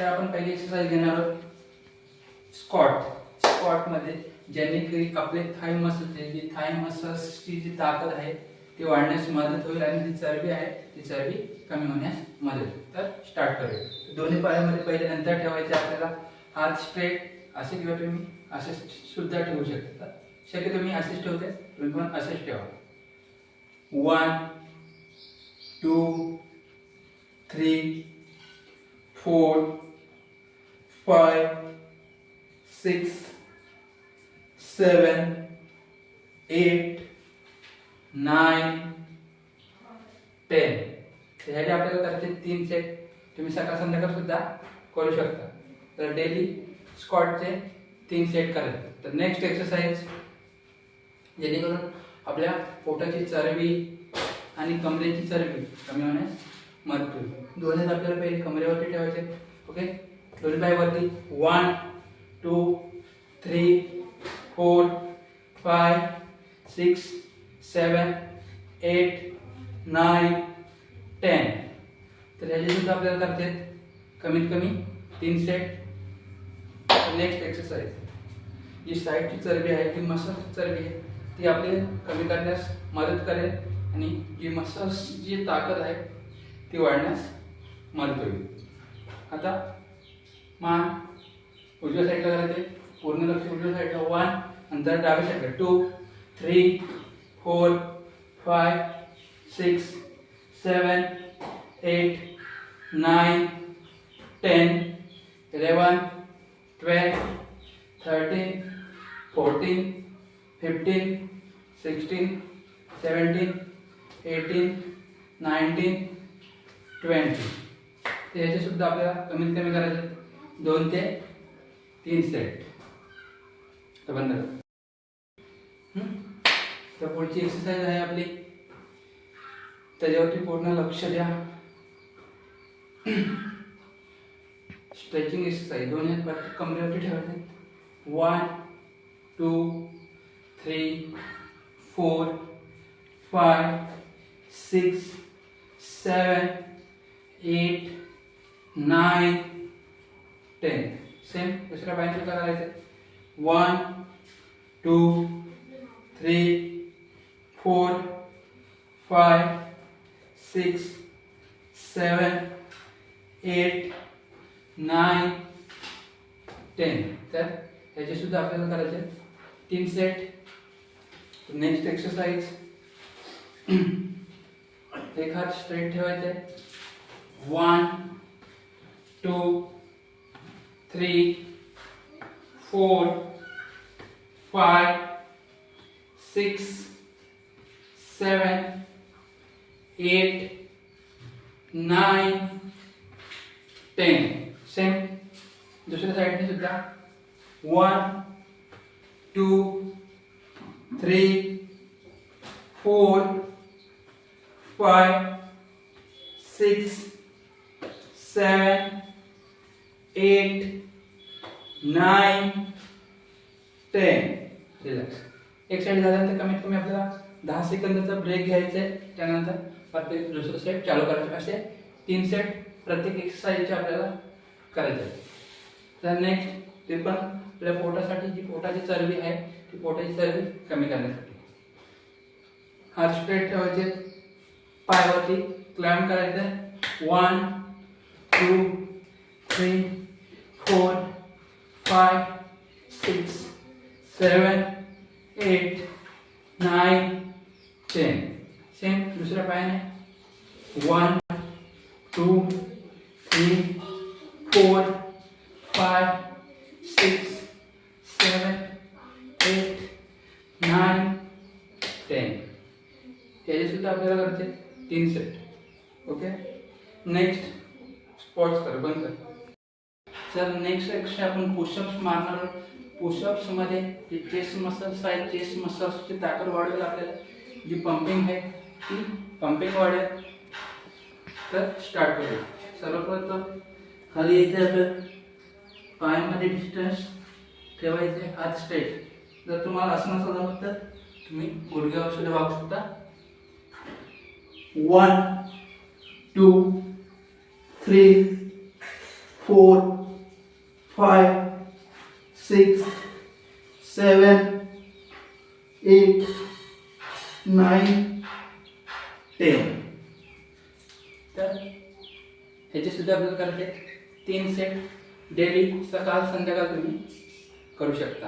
तर आपण पहिली एक्सरसाइज घेणार आहोत स्क्वॉट. स्क्वॉट मध्ये ज्याने आपले थाय मसलचे जी थाय मसल्सची जी ताकद आहे ती वाढण्यास मदत होईल आणि जी चरबी आहे ती चरबी कमी होण्यास मदत होईल. तर स्टार्ट करूया. दोन्ही पायामध्ये पहिले अंतर ठेवायचे आपल्याला. हात स्ट्रेट असे किंवा तुम्ही असे सुद्धा ठेवू शकता. शक्यतो मी असेच ठेवते, तुम्ही पण असेच ठेवा. 1 2 3 4 5 6 7 8 9 10. ह्याचे आपल्याला करते 3 सेट. तुम्ही सकाळ संध्याकाळ सुद्धा करू शकता. तर डेली स्क्वॉटचे 3 सेट करायचे. तर नेक्स्ट एक्सरसाइज जेणेकरून आपल्या पोटाची चरबी आणि कमरेची चरबी कमी होण्यास मदत होईल. दोन्ही आपल्याला पहिले कमरेवरती ठेवायचे. ओके, दोन्ही पायावरती. 1 2 3 4 5 6 7 8 9 10. तर ह्याचे सुद्धा आपल्याला करते कमीत कमी 3 सेट. नेक्स्ट एक्सरसाइज जी साईडची चरबी आहे, जी मसल्सची चरबी आहे ती आपली कमी करण्यास मदत करेल आणि जी मसल्सची जी ताकद आहे ती वाढण्यास मदत होईल. आता मान उजव्या साईडला करायचे. पूर्ण लक्ष उजव्या साईडला. 1 नंतर डाव्या साईडला. 2 3 4 5 6 7 8 9 10 11 12 13 14 15 16 17 18 19 20. याचे सुद्धा आपल्याला कमीत कमी करायचे 2 ते 3 सेट. तर बंद करा. तर पुढची एक्सरसाइज आहे आपली, त्याच्यावरती पूर्ण लक्ष द्या. Stretching exercise. दोन्ही हात कमरेवरती ठेवायचे. 1 2 3 4 5 6 7 8 9 10. सेम दुसऱ्या पायाने करायचे. 1 2 3 4 5 6 7 8 9 10. तर ह्याचे सुद्धा आपल्याला करायचे 3 सेट. Next exercise. एक हात स्ट्रेट ठेवायचे. 1 2 3 4 5 6 7 8 9 10. सेम दुसऱ्या साईडने सुद्धा. 1 2 3 4 5 6 7 8 9 10. रिलॅक्स. एक साइड झाल्यानंतर कमीत कमी आपल्याला 10 सेकंदाचा ब्रेक घ्यायचा आहे. त्यानंतर परत दुसरं सेट चालू करायचं. असे 3 सेट प्रत्येक एक्सरसाइजचे आपल्याला करायचे आहे. तर नेक्स्ट ते पण आपल्या पोटासाठी जी पोटाची चरबी आहे ती पोटाची चरबी कमी करण्यासाठी. हात स्ट्रेट ठेवायचे. पायावरती क्लाइंब करायचं. 1 2 3 4 5 6 7 8 9 10. सेम दुसऱ्या पायाने. 1 2 3 4 5 6 7 8 9 10. याचे सुद्धा आपल्याला करायचे 3 सेट. ओके, नेक्स्ट स्क्वॉट्स कर. बंद कर. सर नेक्स्ट एक्सरसाइज आपण पुशअप्स मारणार आहोत. पुशअप्स मध्ये जे चेस्ट मसल्स आहेत, चेस्ट मसल्सची ताकद वाढवेल. आपल्याला जी पंपिंग आहे ती पंपिंग वाढेल. तर स्टार्ट करूया. सर्वप्रथम खाली यायचे. आपलं पायामध्ये डिस्टन्स ठेवायचे. हात स्ट्रेट. जर तुम्हाला असं नसेल जमत तर तुम्ही गुडघ्यावर सुद्धा वाकू शकता. 1 2 3 4 5 6 7 8 9 10. तर ह्याचे सुद्धा आपल्याला करायचे 3 सेट डेली सकाळ संध्याकाळ तुम्ही करू शकता.